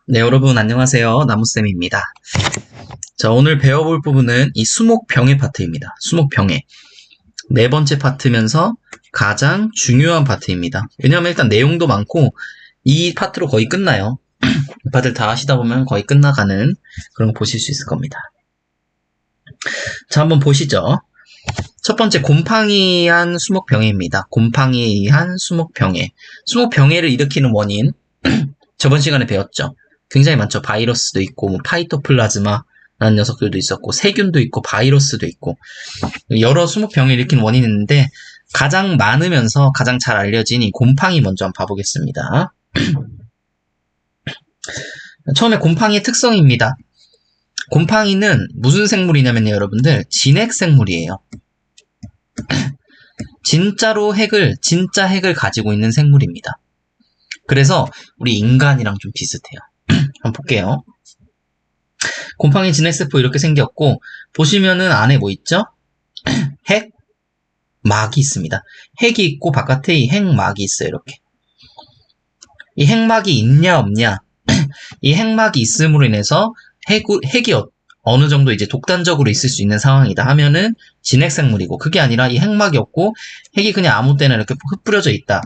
네, 여러분 안녕하세요. 나무쌤입니다. 자, 오늘 배워볼 부분은 이 수목병해 파트입니다. 수목병해. 네 번째 파트면서 가장 중요한 파트입니다. 왜냐하면 일단 내용도 많고 이 파트로 거의 끝나요. 이 파트를 다 하시다 보면 거의 끝나가는 그런 거 보실 수 있을 겁니다. 자, 한번 보시죠. 첫 번째, 곰팡이한 수목병해입니다. 곰팡이에 의한 수목병해. 수목병해를 일으키는 원인, 저번 시간에 배웠죠. 굉장히 많죠. 바이러스도 있고, 뭐 파이토플라즈마라는 녀석들도 있었고, 세균도 있고, 바이러스도 있고, 여러 수목병을 일으키는 원인이 있는데, 가장 많으면서 가장 잘 알려진 이 곰팡이 먼저 한번 봐보겠습니다. 처음에 곰팡이의 특성입니다. 곰팡이는 무슨 생물이냐면요, 여러분들, 진핵생물이에요. 진짜 핵을 가지고 있는 생물입니다. 그래서 우리 인간이랑 좀 비슷해요. 한번 볼게요. 곰팡이 진핵세포 이렇게 생겼고, 보시면은 안에 뭐 있죠? 핵, 막이 있습니다. 핵이 있고 바깥에 이 핵막이 있어요. 이렇게. 이 핵막이 있냐 없냐? 이 핵막이 있음으로 인해서 핵이 어느 정도 이제 독단적으로 있을 수 있는 상황이다 하면은 진핵생물이고, 그게 아니라 이 핵막이 없고 핵이 그냥 아무 때나 이렇게 흩뿌려져 있다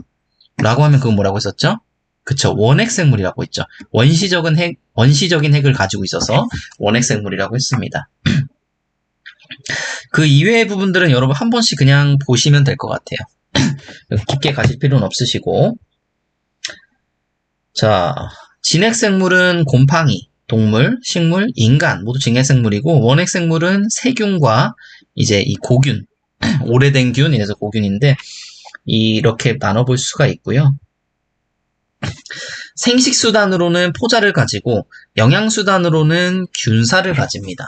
라고 하면 그건 뭐라고 했었죠? 그쵸, 원핵생물이라고 했죠. 원시적인 핵을 가지고 있어서 원핵생물이라고 했습니다. 그 이외의 부분들은 여러분 한 번씩 그냥 보시면 될 것 같아요. 깊게 가실 필요는 없으시고. 자, 진핵생물은 곰팡이, 동물, 식물, 인간 모두 진핵생물이고, 원핵생물은 세균과 이제 이 고균, 오래된 균, 이래서 고균인데 이렇게 나눠볼 수가 있고요. 생식수단으로는 포자를 가지고 영양수단으로는 균사를 가집니다.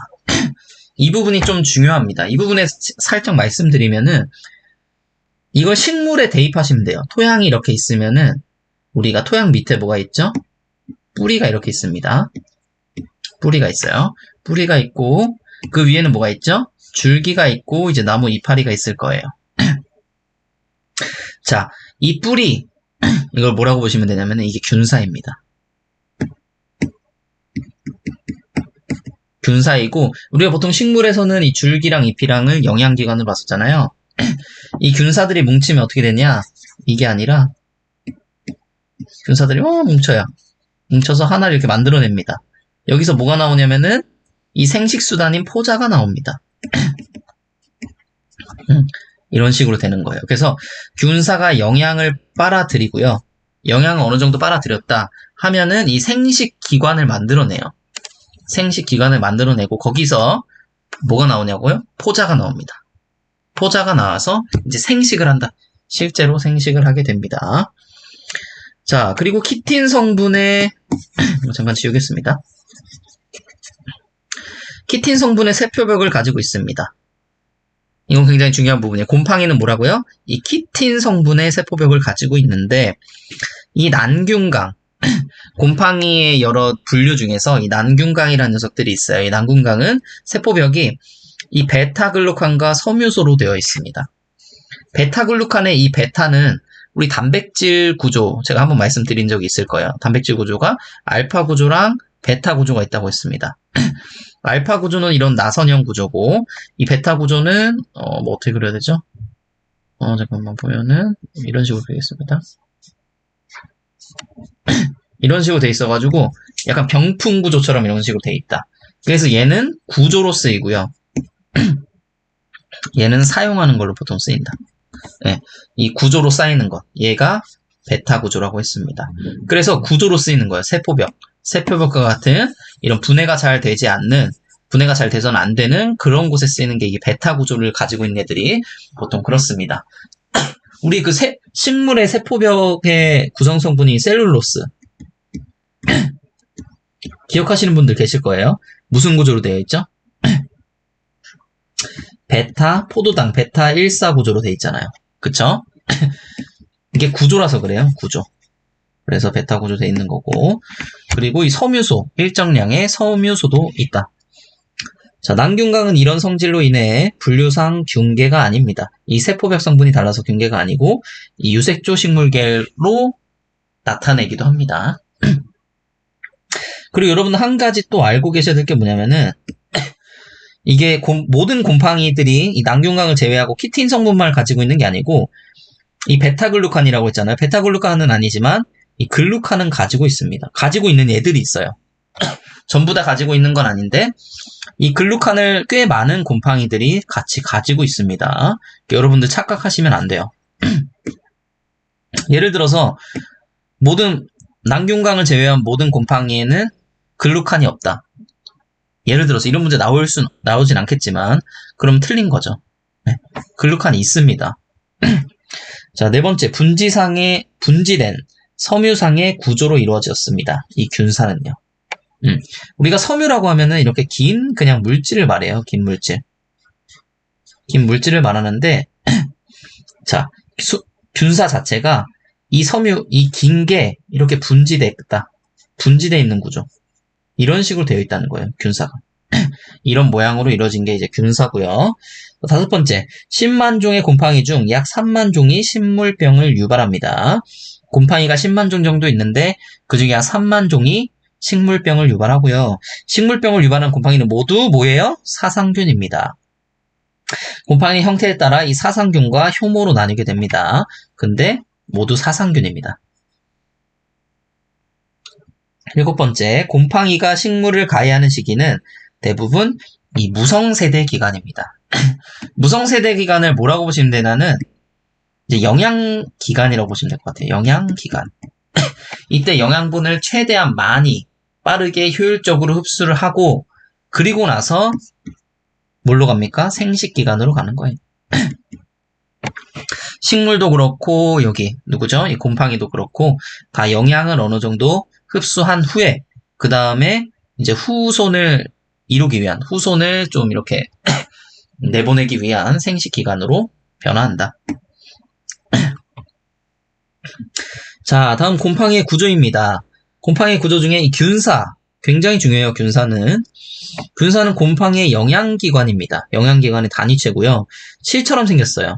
이 부분이 좀 중요합니다. 이 부분에 살짝 말씀드리면은 이걸 식물에 대입하시면 돼요. 토양이 이렇게 있으면은 우리가 토양 밑에 뭐가 있죠? 뿌리가 이렇게 있습니다. 뿌리가 있어요. 뿌리가 있고 그 위에는 뭐가 있죠? 줄기가 있고 이제 나무 이파리가 있을 거예요. 자, 이 뿌리 이걸 뭐라고 보시면 되냐면 이게 균사입니다. 균사이고, 우리가 보통 식물에서는 이 줄기랑 잎이랑을 영양기관으로 봤었잖아요. 이 균사들이 뭉치면 어떻게 되냐? 이게 아니라 균사들이 뭉쳐요. 뭉쳐서 하나를 이렇게 만들어냅니다. 여기서 뭐가 나오냐면은 이 생식수단인 포자가 나옵니다. 이런 식으로 되는 거예요. 그래서 균사가 영양을 빨아들이고요. 영양을 어느 정도 빨아들였다 하면은 이 생식기관을 만들어내요. 생식기관을 만들어내고 거기서 뭐가 나오냐고요? 포자가 나옵니다. 포자가 나와서 이제 생식을 한다. 실제로 생식을 하게 됩니다. 자, 그리고 키틴 성분의 잠깐 지우겠습니다. 키틴 성분의 세포벽을 가지고 있습니다. 이건 굉장히 중요한 부분이에요. 곰팡이는 뭐라고요? 이 키틴 성분의 세포벽을 가지고 있는데 이 난균강, 곰팡이의 여러 분류 중에서 이 난균강이라는 녀석들이 있어요. 이 난균강은 세포벽이 이 베타글루칸과 섬유소로 되어 있습니다. 베타글루칸의 이 베타는 우리 단백질 구조, 제가 한번 말씀드린 적이 있을 거예요. 단백질 구조가 알파 구조랑 베타 구조가 있다고 했습니다. 알파 구조는 이런 나선형 구조고, 이 베타 구조는, 뭐 어떻게 그려야 되죠? 잠깐만 보면은, 이런 식으로 되겠습니다. 이런 식으로 돼 있어가지고, 약간 병풍 구조처럼 이런 식으로 돼 있다. 그래서 얘는 구조로 쓰이고요. 얘는 사용하는 걸로 보통 쓰인다. 네, 이 구조로 쌓이는 것. 얘가 베타 구조라고 했습니다. 그래서 구조로 쓰이는 거예요. 세포벽과 같은 이런 분해가 잘 돼서는 안 되는 그런 곳에 쓰이는 게 이게 베타 구조를 가지고 있는 애들이 보통 그렇습니다. 우리 그 식물의 세포벽의 구성 성분이 셀룰로스. 기억하시는 분들 계실 거예요. 무슨 구조로 되어 있죠? 포도당 베타 1사 구조로 되어 있잖아요. 그쵸? 이게 구조라서 그래요. 구조. 그래서 베타 구조 되어 있는 거고, 그리고 이 섬유소, 일정량의 섬유소도 있다. 자, 난균강은 이런 성질로 인해 분류상 균계가 아닙니다. 이 세포벽 성분이 달라서 균계가 아니고 이 유색조 식물계로 나타내기도 합니다. 그리고 여러분 한 가지 또 알고 계셔야 될 게 뭐냐면은 이게 모든 곰팡이들이 이 난균강을 제외하고 키틴 성분만을 가지고 있는 게 아니고 이 베타글루칸이라고 했잖아요. 베타글루칸은 아니지만 이 글루칸은 가지고 있습니다. 가지고 있는 애들이 있어요. 전부 다 가지고 있는 건 아닌데 이 글루칸을 꽤 많은 곰팡이들이 같이 가지고 있습니다. 여러분들 착각하시면 안 돼요. 예를 들어서 모든 난균강을 제외한 모든 곰팡이에는 글루칸이 없다. 예를 들어서 이런 문제 나오진 않겠지만 그럼 틀린 거죠. 네, 글루칸이 있습니다. 자, 네 번째, 분지된 섬유상의 구조로 이루어졌습니다. 이 균사는요. 우리가 섬유라고 하면은 이렇게 긴 그냥 물질을 말해요. 긴 물질. 긴 물질을 말하는데 자, 균사 자체가 이 섬유, 이 긴 게 이렇게 분지돼 있는 구조. 이런 식으로 되어 있다는 거예요. 균사가. 이런 모양으로 이루어진 게 이제 균사고요. 다섯 번째, 10만 종의 곰팡이 중 약 3만 종이 식물병을 유발합니다. 곰팡이가 10만 종 정도 있는데 그 중에 약 3만 종이 식물병을 유발하고요. 식물병을 유발하는 곰팡이는 모두 뭐예요? 사상균입니다. 곰팡이 형태에 따라 이 사상균과 효모로 나뉘게 됩니다. 근데 모두 사상균입니다. 일곱 번째, 곰팡이가 식물을 가해하는 시기는 대부분 이 무성세대 기간입니다. 무성세대 기간을 뭐라고 보시면 되냐는 이제 영양기간이라고 보시면 될 것 같아요. 영양기간. 이때 영양분을 최대한 많이 빠르게 효율적으로 흡수를 하고 그리고 나서 뭘로 갑니까? 생식기간으로 가는 거예요. 식물도 그렇고 여기 누구죠? 이 곰팡이도 그렇고 다 영양을 어느 정도 흡수한 후에 그 다음에 이제 후손을 이루기 위한 후손을 좀 이렇게 내보내기 위한 생식기간으로 변화한다. 자, 다음 곰팡이의 구조입니다. 곰팡이의 구조 중에 이 균사 굉장히 중요해요. 균사는 곰팡이의 영양기관입니다. 영양기관의 단위체고요. 실처럼 생겼어요.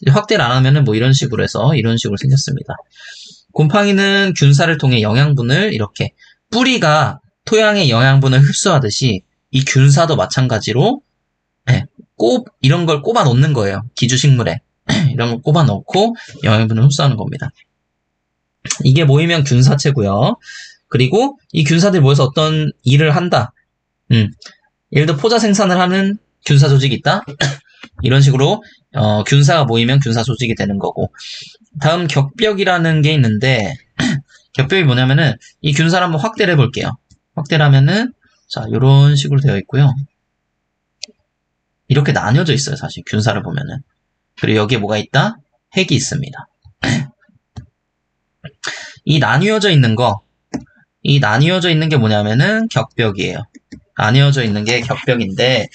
확대를 안 하면은 뭐 이런 식으로 해서 이런 식으로 생겼습니다. 곰팡이는 균사를 통해 영양분을 이렇게 뿌리가 토양의 영양분을 흡수하듯이 이 균사도 마찬가지로 이런 걸 꼽아 놓는 거예요. 기주식물에 이런 걸 꼽아 놓고 영양분을 흡수하는 겁니다. 이게 모이면 균사체고요. 그리고 이 균사들이 모여서 어떤 일을 한다. 예를 들어 포자 생산을 하는 균사 조직이 있다. 이런 식으로 균사가 모이면 균사 조직이 되는 거고. 다음 격벽이라는 게 있는데 격벽이 뭐냐면은 이 균사를 한번 확대를 해볼게요. 확대를 하면은 자 이런 식으로 되어 있고요. 이렇게 나뉘어져 있어요. 사실 균사를 보면은. 그리고 여기에 뭐가 있다? 핵이 있습니다. 이 나뉘어져 있는 게 뭐냐면은 격벽이에요. 나뉘어져 있는 게 격벽인데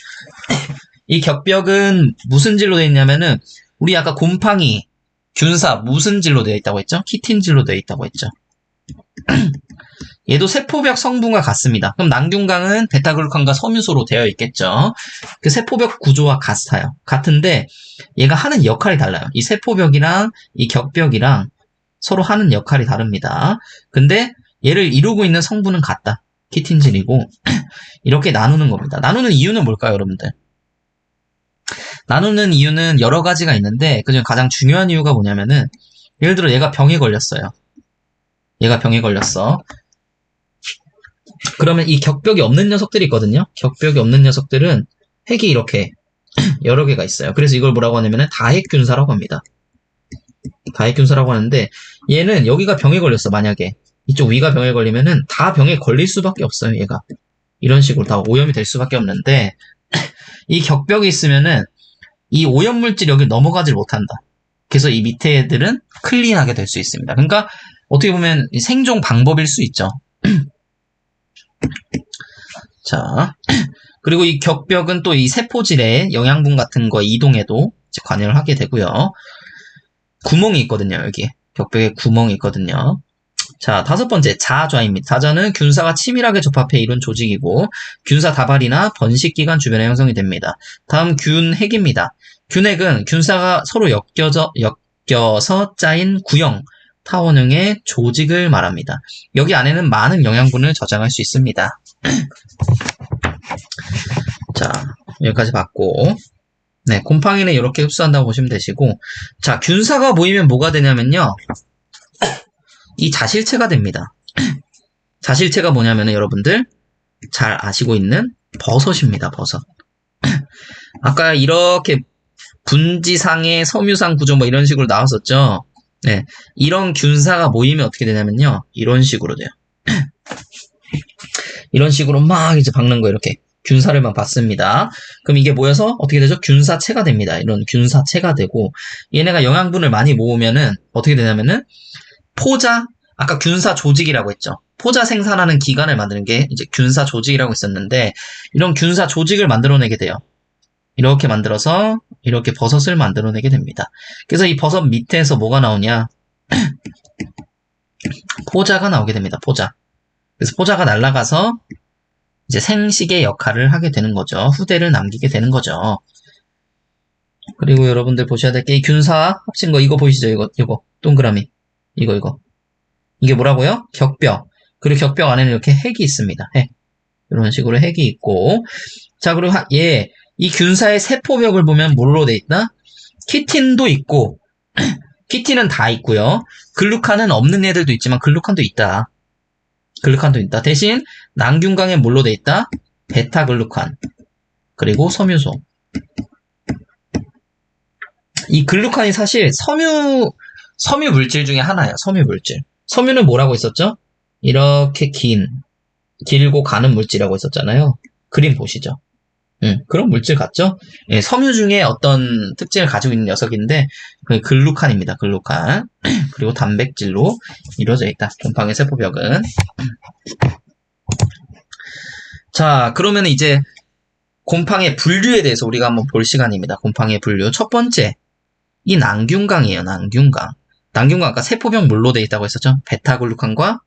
이 격벽은 무슨 질로 되어 있냐면은 우리 아까 곰팡이, 균사 무슨 질로 되어 있다고 했죠? 키틴질로 되어 있다고 했죠. 얘도 세포벽 성분과 같습니다. 그럼 난균강은 베타글루칸과 섬유소로 되어 있겠죠. 그 세포벽 구조와 같아요. 같은데 얘가 하는 역할이 달라요. 이 세포벽이랑 이 격벽이랑 서로 하는 역할이 다릅니다. 근데 얘를 이루고 있는 성분은 같다. 키틴질이고 이렇게 나누는 겁니다. 나누는 이유는 뭘까요, 여러분들? 나누는 이유는 여러 가지가 있는데 그중 가장 중요한 이유가 뭐냐면은 예를 들어 얘가 병에 걸렸어요. 얘가 병에 걸렸어. 그러면 이 격벽이 없는 녀석들이 있거든요. 격벽이 없는 녀석들은 핵이 이렇게 여러 개가 있어요. 그래서 이걸 뭐라고 하냐면은 다핵균사라고 합니다. 다핵균사라고 하는데 얘는 여기가 병에 걸렸어. 만약에 이쪽 위가 병에 걸리면은 다 병에 걸릴 수밖에 없어요. 얘가 이런 식으로 다 오염이 될 수밖에 없는데 이 격벽이 있으면은 이 오염물질이 여기 넘어가질 못한다. 그래서 이 밑에 애들은 클린하게 될 수 있습니다. 그러니까 어떻게 보면 생존 방법일 수 있죠. 자, 그리고 이 격벽은 또 이 세포질의 영양분 같은 거 이동에도 관여를 하게 되고요. 구멍이 있거든요. 여기 격벽에 구멍이 있거든요. 자, 다섯 번째, 자좌입니다. 자좌는 균사가 치밀하게 접합해 이룬 조직이고 균사 다발이나 번식기관 주변에 형성이 됩니다. 다음 균핵입니다. 균핵은 균사가 서로 엮여서 짜인 구형 타원형의 조직을 말합니다. 여기 안에는 많은 영양분을 저장할 수 있습니다. 자, 여기까지 봤고, 네, 곰팡이는 이렇게 흡수한다고 보시면 되시고, 자, 균사가 모이면 뭐가 되냐면요, 이 자실체가 됩니다. 자실체가 뭐냐면은 여러분들 잘 아시고 있는 버섯입니다. 버섯. 아까 이렇게 분지상의 섬유상 구조 뭐 이런 식으로 나왔었죠. 네, 이런 균사가 모이면 어떻게 되냐면요, 이런 식으로 돼요. 이런 식으로 막 이제 박는 거 이렇게 균사를 막 받습니다. 그럼 이게 모여서 어떻게 되죠? 균사체가 됩니다. 이런 균사체가 되고, 얘네가 영양분을 많이 모으면은 어떻게 되냐면은 포자, 아까 균사 조직이라고 했죠. 포자 생산하는 기관을 만드는 게 이제 균사 조직이라고 했었는데, 이런 균사 조직을 만들어내게 돼요. 이렇게 만들어서 이렇게 버섯을 만들어내게 됩니다. 그래서 이 버섯 밑에서 뭐가 나오냐? 포자가 나오게 됩니다. 포자. 그래서 포자가 날아가서 이제 생식의 역할을 하게 되는 거죠. 후대를 남기게 되는 거죠. 그리고 여러분들 보셔야 될 게 이 균사 합친 거 이거 보이시죠? 이거 동그라미. 이거. 이게 뭐라고요? 격벽. 그리고 격벽 안에는 이렇게 핵이 있습니다. 핵. 이런 식으로 핵이 있고. 자, 그리고 이 균사의 세포벽을 보면 뭘로 돼 있다? 키틴도 있고, 키틴은 다 있고요. 글루칸은 없는 애들도 있지만 글루칸도 있다. 대신 난균강에 뭘로 돼 있다? 베타글루칸. 그리고 섬유소. 이 글루칸이 사실 섬유 물질 중에 하나예요. 섬유 물질. 섬유는 뭐라고 했었죠? 이렇게 길고 가는 물질이라고 했었잖아요. 그림 보시죠. 그런 물질 같죠? 예, 섬유 중에 어떤 특징을 가지고 있는 녀석인데, 그게 글루칸입니다. 글루칸. 그리고 단백질로 이루어져 있다. 곰팡이 세포벽은. 자, 그러면 이제 곰팡이의 분류에 대해서 우리가 한번 볼 시간입니다. 곰팡이의 분류. 첫 번째, 이 난균강이에요. 난균강 아까 세포벽 뭘로 되어 있다고 했었죠? 베타글루칸과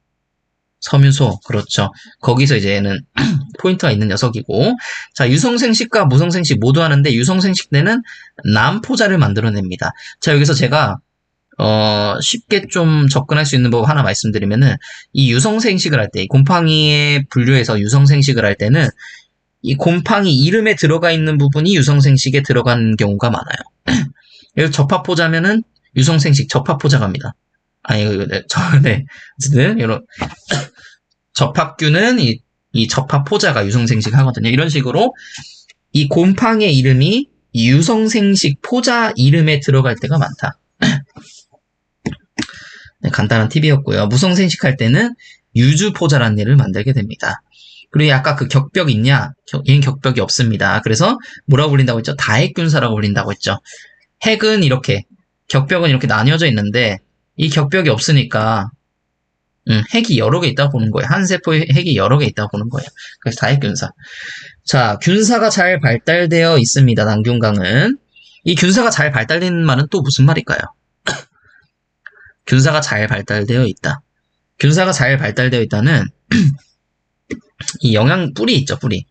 섬유소. 그렇죠. 거기서 이제 얘는 포인트가 있는 녀석이고, 자, 유성생식과 무성생식 모두 하는데 유성생식 때는 남포자를 만들어냅니다. 자, 여기서 제가 쉽게 좀 접근할 수 있는 법 하나 말씀드리면은, 이 유성생식을 할 때, 이 곰팡이의 분류에서 유성생식을 할 때는 이 곰팡이 이름에 들어가 있는 부분이 유성생식에 들어가는 경우가 많아요. 그래서 접합포자면은 유성생식 접합포자갑니다. 네. 어쨌든, 이런, 접합균은 이 접합포자가 유성생식 하거든요. 이런 식으로 이 곰팡이의 이름이 유성생식 포자 이름에 들어갈 때가 많다. 네, 간단한 팁이었고요. 무성생식 할 때는 유주포자라는 일을 만들게 됩니다. 그리고 아까 그 격벽 있냐? 얘는 격벽이 없습니다. 그래서 뭐라고 불린다고 했죠? 다핵균사라고 불린다고 했죠. 핵은 이렇게, 격벽은 이렇게 나뉘어져 있는데, 이 격벽이 없으니까 핵이 여러 개 있다고 보는 거예요. 한 세포에 핵이 여러 개 있다고 보는 거예요. 그래서 다핵균사. 자, 균사가 잘 발달되어 있습니다. 난균강은. 이 균사가 잘 발달된 말은 또 무슨 말일까요? 균사가 잘 발달되어 있다. 균사가 잘 발달되어 있다는 이 영양 뿌리 있죠, 뿌리.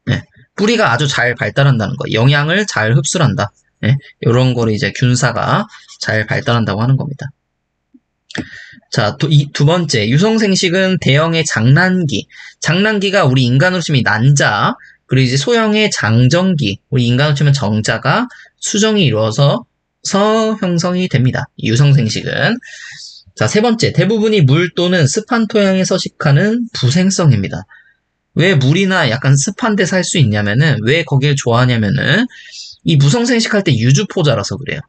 네, 뿌리가 아주 잘 발달한다는 거. 영양을 잘 흡수한다. 네, 이런 거를 이제 균사가 잘 발달한다고 하는 겁니다. 자, 두 번째, 유성생식은 대형의 장난기. 장난기가 우리 인간으로 치면 난자, 그리고 이제 소형의 장정기, 우리 인간으로 치면 정자가 수정이 이루어서 형성이 됩니다. 유성생식은. 자, 세 번째, 대부분이 물 또는 습한 토양에 서식하는 부생성입니다. 왜 물이나 약간 습한 데서 할 수 있냐면은, 왜 거길 좋아하냐면은, 이 무성생식할 때 유주포자라서 그래요.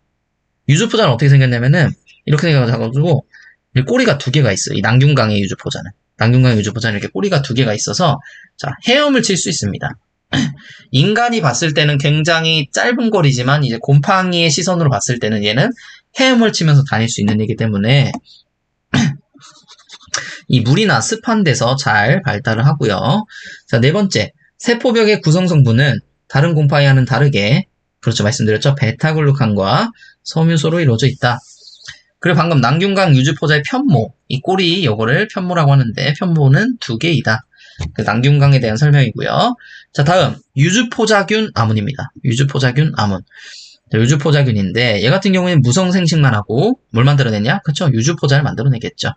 유주포자는 어떻게 생겼냐면은, 이렇게 생겨가지고, 꼬리가 두 개가 있어요. 이 난균강의 유주포자는. 난균강의 유주포자는 이렇게 꼬리가 두 개가 있어서, 자, 헤엄을 칠 수 있습니다. 인간이 봤을 때는 굉장히 짧은 거리지만, 이제 곰팡이의 시선으로 봤을 때는 얘는 헤엄을 치면서 다닐 수 있는 애기 때문에, 이 물이나 습한 데서 잘 발달을 하고요. 자, 네 번째, 세포벽의 구성 성분은 다른 곰팡이와는 다르게, 그렇죠, 말씀드렸죠. 베타글루칸과 섬유소로 이루어져 있다. 그리고 방금 난균강 유주포자의 편모, 이 꼬리 요거를 편모라고 하는데 편모는 두 개이다. 그 난균강에 대한 설명이고요. 자, 다음 유주포자균 아몬입니다. 유주포자균 아몬. 자, 유주포자균인데 얘 같은 경우에는 무성생식만 하고 뭘 만들어내냐? 그쵸? 유주포자를 만들어내겠죠.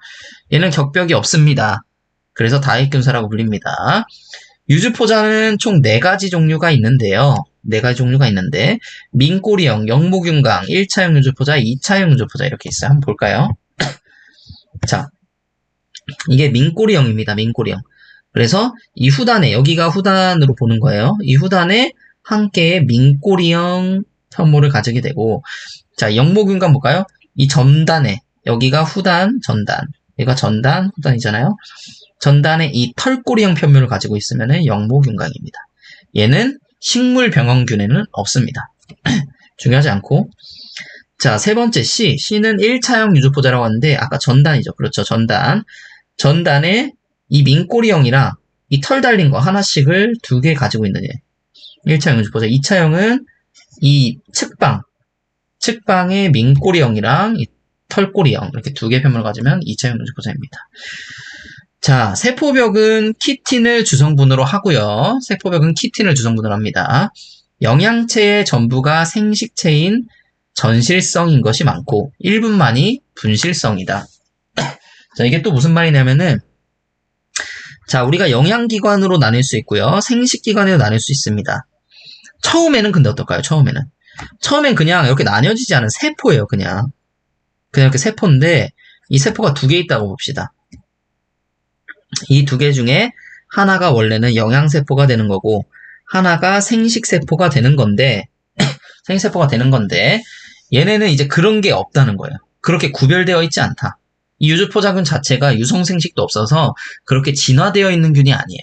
얘는 격벽이 없습니다. 그래서 다익균사라고 불립니다. 유주포자는 총 4가지 종류가 있는데요. 4가지 종류가 있는데 민꼬리형, 영모균강, 1차형 유주포자, 2차형 유주포자 이렇게 있어요. 한번 볼까요? 자, 이게 민꼬리형입니다. 민꼬리형. 그래서 이 후단에, 여기가 후단으로 보는 거예요. 이 후단에 한 개의 민꼬리형 현모를 가지게 되고, 자, 영모균강 볼까요? 이 전단에, 여기가 후단, 전단, 얘가 전단, 후단이잖아요. 전단에 이 털꼬리형 편묘를 가지고 있으면 영모균강입니다. 얘는 식물병원균에는 없습니다. 중요하지 않고. 자, 세 번째 C는 1차형 유주포자라고 하는데 아까 전단이죠. 그렇죠. 전단에 이 민꼬리형이랑 이 털 달린 거 하나씩을 2개 가지고 있는 애. 1차형 유주포자. 2차형은 이 측방의 민꼬리형이랑 이 털꼬리형 이렇게 2개 편물을 가지면 2차형 유주포자입니다. 자, 세포벽은 키틴을 주성분으로 하고요. 세포벽은 키틴을 주성분으로 합니다. 영양체의 전부가 생식체인 전실성인 것이 많고 일부만이 분실성이다. 자, 이게 또 무슨 말이냐면은 자, 우리가 영양기관으로 나눌 수 있고요. 생식기관으로 나눌 수 있습니다. 처음에는 근데 어떨까요? 처음엔 그냥 이렇게 나뉘어지지 않은 세포예요. 그냥 이렇게 세포인데 이 세포가 2개 있다고 봅시다. 이 2개 중에 하나가 원래는 영양세포가 되는 거고 하나가 생식세포가 되는 건데 얘네는 이제 그런 게 없다는 거예요. 그렇게 구별되어 있지 않다. 이 유주포자균 자체가 유성생식도 없어서 그렇게 진화되어 있는 균이 아니에요.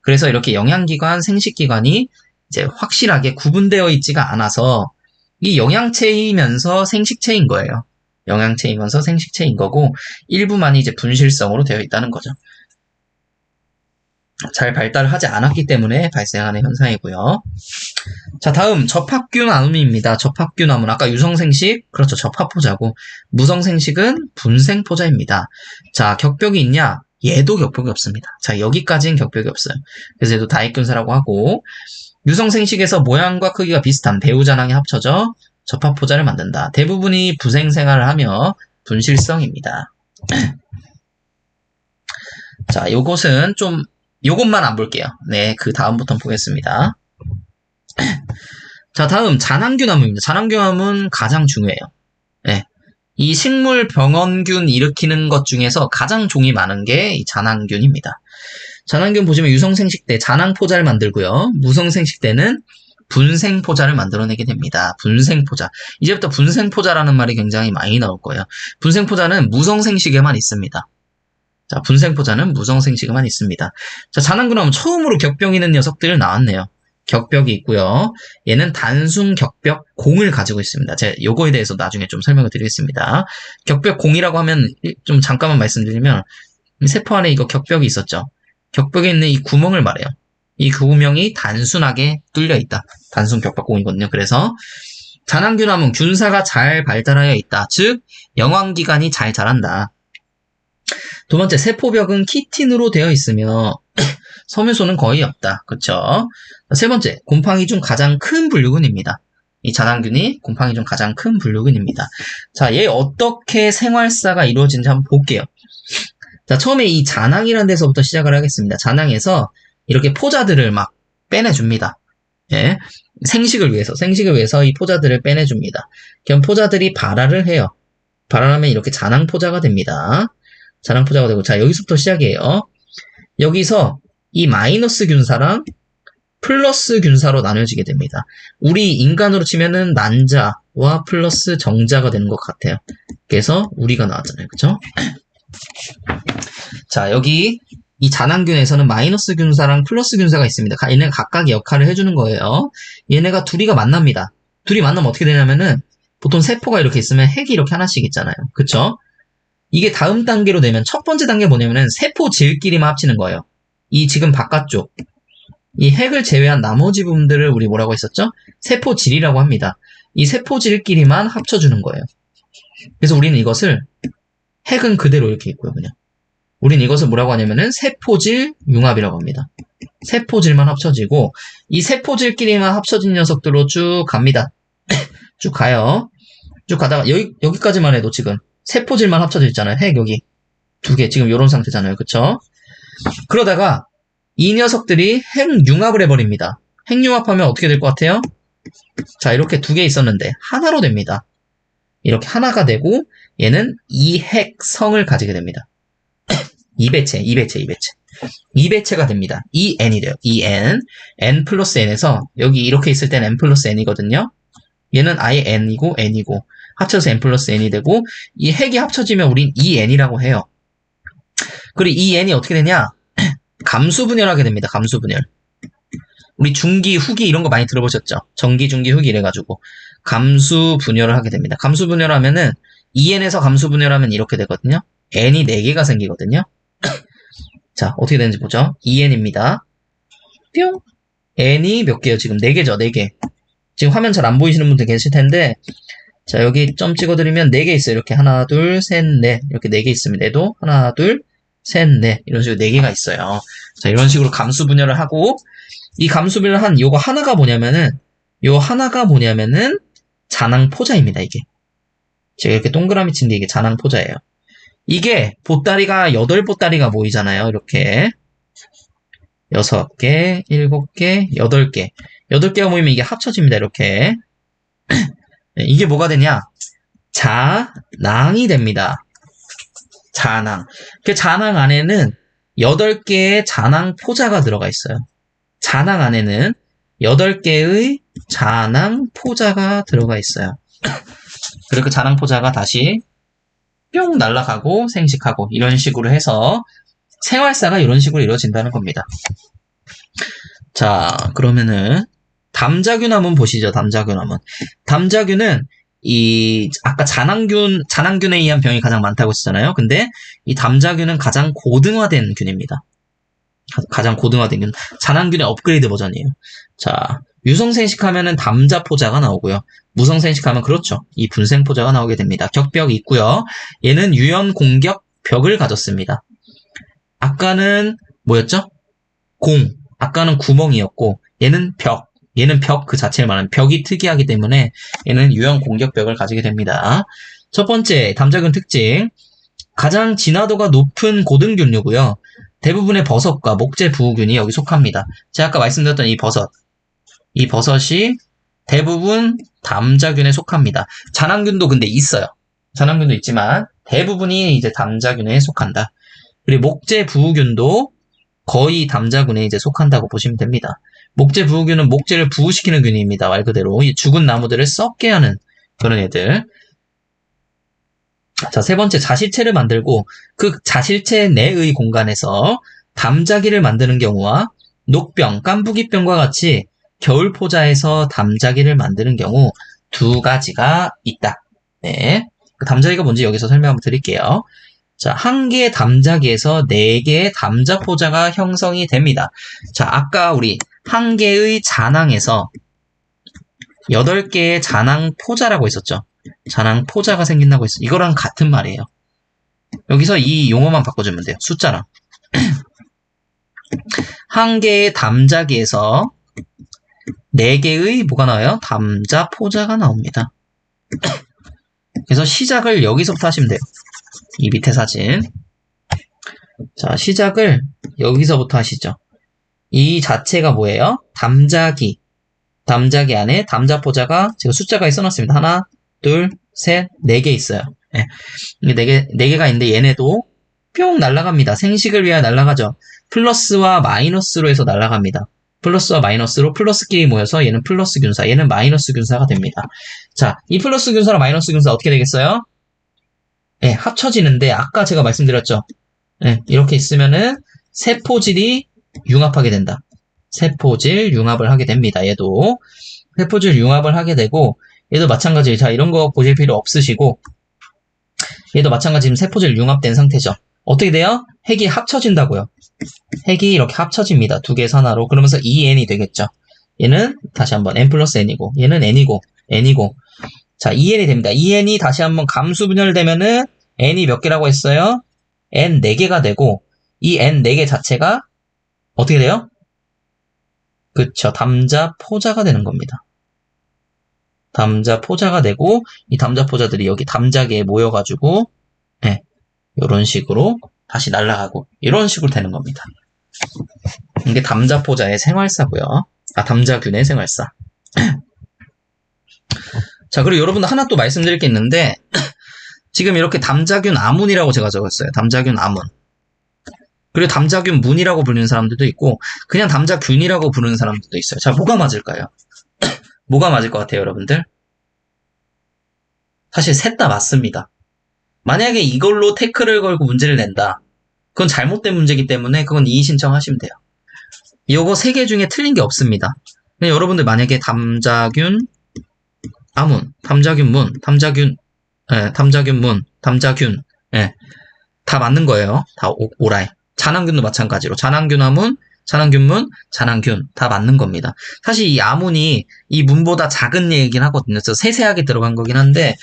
그래서 이렇게 영양기관, 생식기관이 이제 확실하게 구분되어 있지가 않아서 이 영양체이면서 생식체인 거예요. 영양체이면서 생식체인 거고 일부만이 이제 분실성으로 되어 있다는 거죠. 잘 발달을 하지 않았기 때문에 발생하는 현상이고요. 자, 다음 접합균나무입니다. 접합균나무 아까 유성생식, 그렇죠. 접합포자고 무성생식은 분생포자입니다. 자, 격벽이 있냐? 얘도 격벽이 없습니다. 자, 여기까지는 격벽이 없어요. 그래서 얘도 다익균사라고 하고 유성생식에서 모양과 크기가 비슷한 배우자낭이 합쳐져 접합포자를 만든다. 대부분이 부생생활을 하며 분실성입니다. 자, 요것은 좀 요것만 안 볼게요. 네, 그 다음부터 보겠습니다. 자, 다음 잔항균나무입니다. 잔항균나무는 가장 중요해요. 네, 이 식물병원균 일으키는 것 중에서 가장 종이 많은 게 이 잔항균입니다. 잔항균 보시면 유성생식 때 잔항포자를 만들고요. 무성생식 때는 분생포자를 만들어내게 됩니다. 분생포자. 이제부터 분생포자라는 말이 굉장히 많이 나올 거예요. 분생포자는 무성생식에만 있습니다. 자, 분생포자는 무성생식에만 있습니다. 자, 잔항균나무 처음으로 격벽이 있는 녀석들 나왔네요. 격벽이 있고요. 얘는 단순 격벽 공을 가지고 있습니다. 제가 요거에 대해서 나중에 좀 설명을 드리겠습니다. 격벽 공이라고 하면 좀 잠깐만 말씀드리면 세포 안에 이거 격벽이 있었죠. 격벽에 있는 이 구멍을 말해요. 이 구멍이 단순하게 뚫려 있다. 단순 격벽공이거든요. 그래서 잔항균나무는 균사가 잘 발달하여 있다. 즉 영양기관이 잘 자란다. 두 번째, 세포벽은 키틴으로 되어 있으며 섬유소는 거의 없다. 그쵸? 세 번째, 곰팡이 중 가장 큰 분류군입니다. 이 잔항균이 곰팡이 중 가장 큰 분류군입니다. 자, 얘 어떻게 생활사가 이루어지는지 한번 볼게요. 자, 처음에 이 잔항이라는 데서부터 시작을 하겠습니다. 잔항에서 이렇게 포자들을 막 빼내줍니다. 예. 생식을 위해서 이 포자들을 빼내줍니다. 그럼 포자들이 발화를 해요. 발화하면 이렇게 잔항포자가 됩니다. 잔항포자가 되고, 자, 여기서부터 시작이에요. 여기서 이 마이너스 균사랑 플러스 균사로 나눠지게 됩니다. 우리 인간으로 치면은 난자와 플러스 정자가 되는 것 같아요. 그래서 우리가 나왔잖아요. 그쵸? 자, 여기 이 잔항균에서는 마이너스 균사랑 플러스 균사가 있습니다. 얘네가 각각 역할을 해주는 거예요. 얘네가 둘이가 만납니다. 둘이 만나면 어떻게 되냐면은 보통 세포가 이렇게 있으면 핵이 이렇게 하나씩 있잖아요. 그쵸? 이게 다음 단계로 되면 첫 번째 단계 뭐냐면은 세포질끼리만 합치는 거예요. 이 지금 바깥쪽 이 핵을 제외한 나머지 부분들을 우리 뭐라고 했었죠? 세포질이라고 합니다. 이 세포질끼리만 합쳐주는 거예요. 그래서 우리는 이것을 핵은 그대로 이렇게 있고요. 그냥 우리는 이것을 뭐라고 하냐면은 세포질 융합이라고 합니다. 세포질만 합쳐지고 이 세포질끼리만 합쳐진 녀석들로 쭉 갑니다. 쭉 가요. 쭉 가다가 여기까지만 해도 지금 세포질만 합쳐져 있잖아요. 핵 여기 두 개 지금 이런 상태잖아요. 그쵸? 그러다가 이 녀석들이 핵융합을 해버립니다. 핵융합하면 어떻게 될 것 같아요? 자, 이렇게 두 개 있었는데 하나로 됩니다. 이렇게 하나가 되고 얘는 이핵성을 가지게 됩니다. 이배체. 이배체가 됩니다. EN이 돼요. EN. N 플러스 N에서 여기 이렇게 있을 때는 N 플러스 N이거든요. 얘는 아예 N이고 N이고 합쳐서 N 플러스 N이 되고 이 핵이 합쳐지면 우린 EN이라고 해요. 그리고 EN이 어떻게 되냐? 감수분열하게 됩니다. 감수분열. 우리 중기, 후기 이런 거 많이 들어보셨죠? 전기, 중기, 후기 이래가지고 감수분열을 하게 됩니다. 감수분열하면은 EN에서 감수분열하면 이렇게 되거든요. N이 4개가 생기거든요. 자, 어떻게 되는지 보죠. EN입니다. 뿅! N이 몇 개요? 지금 4개죠, 4개. 지금 화면 잘 안 보이시는 분들 계실 텐데, 자, 여기 점 찍어드리면 4개 있어요. 이렇게 하나, 둘, 셋, 넷. 이렇게 4개 있습니다. 얘도 하나, 둘, 셋, 넷. 이런 식으로 4개가 있어요. 자, 이런 식으로 감수분열을 하고, 이 감수분열을 한 요거 하나가 뭐냐면은, 잔항포자입니다, 이게. 제가 이렇게 동그라미 친 게 이게 잔항포자예요. 이게 보따리가 8보따리가 모이잖아요. 이렇게 6개, 7개, 8개 8개가 모이면 이게 합쳐집니다. 이렇게 이게 뭐가 되냐? 잔항이 됩니다. 잔항. 그 잔항 안에는 8개의 잔항포자가 들어가 있어요. 잔항 안에는 8개의 잔항포자가 들어가 있어요. 그리고 그 잔항포자가 다시 뿅 날아가고 생식하고 이런 식으로 해서 생활사가 이런 식으로 이루어진다는 겁니다. 자, 그러면은 담자균 한번 보시죠. 담자균은 이 아까 잔항균에 의한 병이 가장 많다고 했잖아요. 근데 이 담자균은 가장 고등화된 균입니다. 가장 고등화된 균. 잔항균의 업그레이드 버전이에요. 자, 유성생식하면은 담자포자가 나오고요. 무성생식하면 그렇죠. 이 분생포자가 나오게 됩니다. 격벽이 있고요. 얘는 유연 공격 벽을 가졌습니다. 아까는 뭐였죠? 아까는 구멍이었고 얘는 벽 그 자체를 말하는 벽이 특이하기 때문에 얘는 유연 공격벽을 가지게 됩니다. 첫 번째 담자균 특징, 가장 진화도가 높은 고등균류고요. 대부분의 버섯과 목재 부우균이 여기 속합니다. 제가 아까 말씀드렸던 이 버섯이 대부분 담자균에 속합니다. 잔항균도 근데 있어요. 잔항균도 있지만 대부분이 이제 담자균에 속한다. 그리고 목재 부우균도 거의 담자균에 이제 속한다고 보시면 됩니다. 목재 부우균은 목재를 부우시키는 균입니다. 말 그대로 이 죽은 나무들을 썩게 하는 그런 애들. 자, 세 번째, 자실체를 만들고 그 자실체 내의 공간에서 담자기를 만드는 경우와 녹병, 깐부기병과 같이 겨울포자에서 담자기를 만드는 경우 두 가지가 있다. 네. 그 담자기가 뭔지 여기서 설명 한번 드릴게요. 자, 한 개의 담자기에서 4개의 담자포자가 형성이 됩니다. 자, 아까 우리 한 개의 잔항에서 8개의 잔항포자라고 했었죠. 잔항포자가 생긴다고 했어요. 이거랑 같은 말이에요. 여기서 이 용어만 바꿔주면 돼요. 숫자랑. 한 개의 담자기에서 4개의 뭐가 나와요? 담자포자가 나옵니다. 그래서 시작을 여기서부터 하시면 돼요. 이 밑에 사진. 자, 시작을 여기서부터 하시죠. 이 자체가 뭐예요? 담자기 안에 담자포자가 제가 숫자가 써놨습니다. 하나, 둘, 셋, 4개 있어요. 네. 이게 4개가 있는데 얘네도 뿅 날아갑니다. 생식을 위하여 날아가죠. 플러스와 마이너스로 해서 날아갑니다. 플러스와 마이너스로 플러스끼리 모여서 얘는 플러스 균사, 얘는 마이너스 균사가 됩니다. 자, 이 플러스 균사랑 마이너스 균사 어떻게 되겠어요? 네, 합쳐지는데 아까 제가 말씀드렸죠. 네, 이렇게 있으면은 세포질이 융합하게 된다. 세포질 융합을 하게 됩니다. 얘도 세포질 융합을 하게 되고 얘도 마찬가지. 자, 이런 거 보실 필요 없으시고 얘도 마찬가지. 지금 세포질 융합된 상태죠. 어떻게 돼요? 핵이 합쳐진다고요. 핵이 이렇게 합쳐집니다. 두 개 하나로. 그러면서 EN이 되겠죠. 얘는 다시 한번 N 플러스 N이고 얘는 N이고 자, EN이 됩니다. EN이 다시 한번 감수 분열되면은 N이 몇 개라고 했어요? N 4개가 되고 이 N 4개 자체가 어떻게 돼요? 그쵸. 담자포자가 되는 겁니다. 담자포자가 되고 이 담자포자들이 여기 담자계에 모여가지고 이런 식으로 다시 날아가고 이런 식으로 되는 겁니다. 이게 담자포자의 생활사고요. 담자균의 생활사. 자, 그리고 여러분들 하나 또 말씀드릴 게 있는데 지금 이렇게 담자균 아문이라고 제가 적었어요. 담자균 아문. 그리고 담자균 문이라고 부르는 사람들도 있고 그냥 담자균이라고 부르는 사람들도 있어요. 자, 뭐가 맞을까요? 뭐가 맞을 것 같아요, 여러분들? 사실 셋 다 맞습니다. 만약에 이걸로 태클을 걸고 문제를 낸다. 그건 잘못된 문제이기 때문에 그건 이의 신청하시면 돼요. 요거 세 개 중에 틀린 게 없습니다. 근데 여러분들 만약에 담자균 아문, 담자균 문, 담자균 문, 담자균 다 맞는 거예요. 다 오라이. 잔항균도 마찬가지로 잔항균 아문, 잔항균 문, 잔항균 다 맞는 겁니다. 사실 이 아문이 이 문보다 작은 얘기긴 하거든요. 그래서 세세하게 들어간 거긴 한데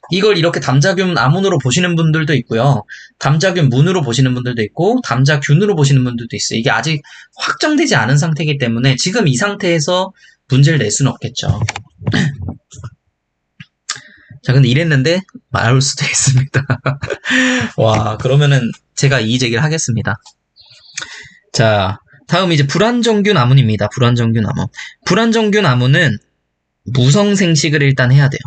이걸 이렇게 담자균 아문으로 보시는 분들도 있고요. 담자균 문으로 보시는 분들도 있고 담자균으로 보시는 분들도 있어요. 이게 아직 확정되지 않은 상태이기 때문에 지금 이 상태에서 문제를 낼 수는 없겠죠. 자, 근데 이랬는데 말할 수도 있습니다. 와, 그러면은 제가 이의 제기를 하겠습니다. 자, 다음 이제 불안정균 아문입니다. 불안정균 아문. 불안정균 아문은 무성생식을 일단 해야 돼요.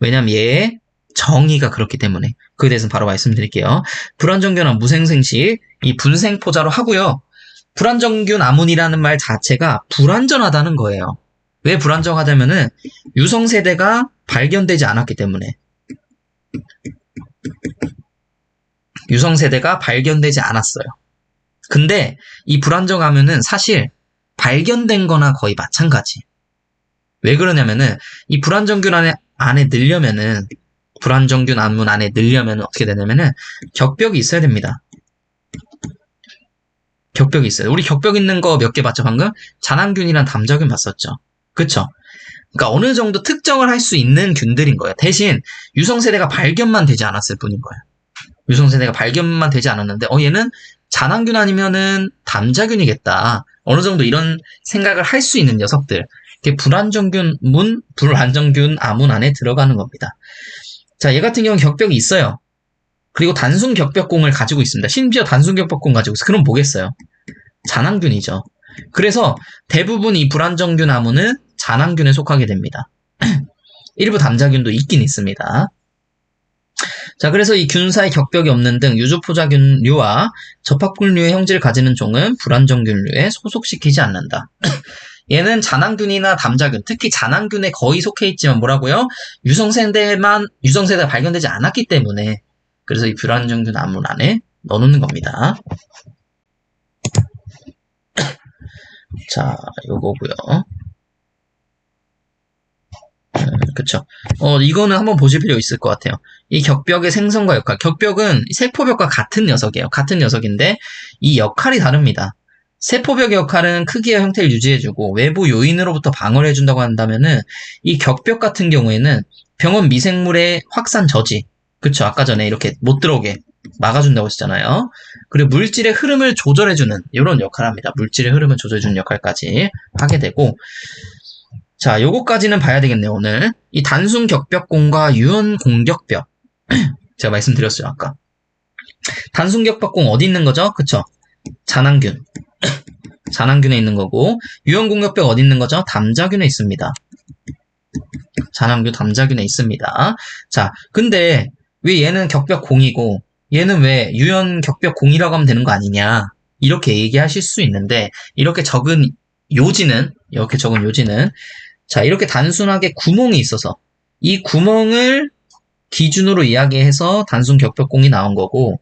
왜냐면 얘의 정의가 그렇기 때문에. 그에 대해서는 바로 말씀드릴게요. 불안정균 아문 무생생식, 이 분생포자로 하고요. 불안정균 아문이라는 말 자체가 불완전하다는 거예요. 왜 불완전하다면은 유성세대가 발견되지 않았기 때문에. 유성세대가 발견되지 않았어요. 근데 이 불완전하면은 사실 발견된 거나 거의 마찬가지. 왜 그러냐면은 이 불완전균 안에 넣으려면은 불완전균 아문 안에 넣으려면은 어떻게 되냐면은 격벽이 있어야 됩니다. 격벽이 있어요. 우리 격벽 있는 거 몇 개 봤죠 방금? 잔항균이랑 담자균 봤었죠. 그쵸? 그러니까 어느 정도 특정을 할 수 있는 균들인 거예요. 대신 유성세대가 발견만 되지 않았을 뿐인 거예요. 유성세대가 발견만 되지 않았는데 얘는 잔항균 아니면은 담자균이겠다. 어느 정도 이런 생각을 할 수 있는 녀석들. 이게 불완전균 문, 불완전균 아문 안에 들어가는 겁니다. 자, 얘 같은 경우는 격벽이 있어요. 그리고 단순 격벽공을 가지고 있습니다. 심지어 단순 격벽공 가지고 있어요. 그럼 뭐겠어요? 잔항균이죠. 그래서 대부분 이 불완전균 아문은 잔항균에 속하게 됩니다. 일부 담자균도 있긴 있습니다. 자, 그래서 이 균사의 격벽이 없는 등 유주포자균류와 접합균류의 형질을 가지는 종은 불완전균류에 소속시키지 않는다. 얘는 잔항균이나 담자균, 특히 잔항균에 거의 속해 있지만 뭐라고요? 유성세대가 발견되지 않았기 때문에 그래서 이 불완전균 아문 안에 넣어놓는 겁니다. 자, 요거고요. 그쵸. 이거는 한번 보실 필요 있을 것 같아요. 이 격벽의 생성과 역할. 격벽은 세포벽과 같은 녀석이에요. 같은 녀석인데, 이 역할이 다릅니다. 세포벽의 역할은 크기와 형태를 유지해주고, 외부 요인으로부터 방어를 해준다고 한다면은, 이 격벽 같은 경우에는 병원 미생물의 확산 저지. 그쵸. 아까 전에 이렇게 못 들어오게 막아준다고 했잖아요. 그리고 물질의 흐름을 조절해주는, 이런 역할을 합니다. 물질의 흐름을 조절해주는 역할까지 하게 되고, 자, 요거까지는 봐야 되겠네요, 오늘. 이 단순 격벽공과 유연 공격벽. 제가 말씀드렸어요, 아까. 단순 격벽공 어디 있는 거죠? 그쵸? 잔항균. 잔항균에 있는 거고, 유연 공격벽 어디 있는 거죠? 담자균에 있습니다. 잔항균, 담자균에 있습니다. 자, 근데 왜 얘는 격벽공이고, 얘는 왜 유연 격벽공이라고 하면 되는 거 아니냐? 이렇게 얘기하실 수 있는데, 이렇게 적은 요지는, 자, 이렇게 단순하게 구멍이 있어서 이 구멍을 기준으로 이야기해서 단순 격벽공이 나온 거고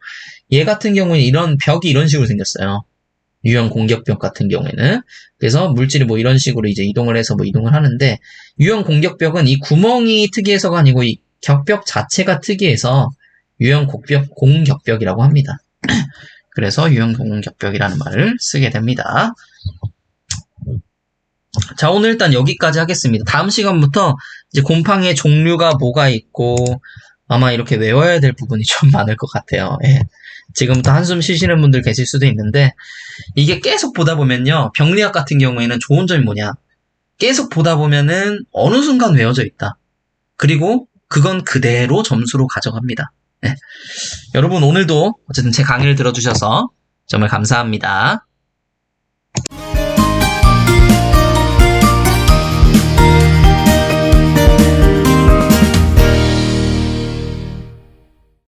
얘 같은 경우는 이런 벽이 이런 식으로 생겼어요. 유형 공격벽 같은 경우에는. 그래서 물질이 뭐 이런 식으로 이제 이동을 해서 뭐 이동을 하는데 유형 공격벽은 이 구멍이 특이해서가 아니고 이 격벽 자체가 특이해서 유형 공격벽이라고 합니다. 그래서 유형 공격벽이라는 말을 쓰게 됩니다. 자, 오늘 일단 여기까지 하겠습니다. 다음 시간부터 이제 곰팡이의 종류가 뭐가 있고 아마 이렇게 외워야 될 부분이 좀 많을 것 같아요. 예. 지금부터 한숨 쉬시는 분들 계실 수도 있는데 이게 계속 보다 보면요. 병리학 같은 경우에는 좋은 점이 뭐냐? 계속 보다 보면은 어느 순간 외워져 있다. 그리고 그건 그대로 점수로 가져갑니다. 네. 여러분 오늘도 어쨌든 제 강의를 들어주셔서 정말 감사합니다.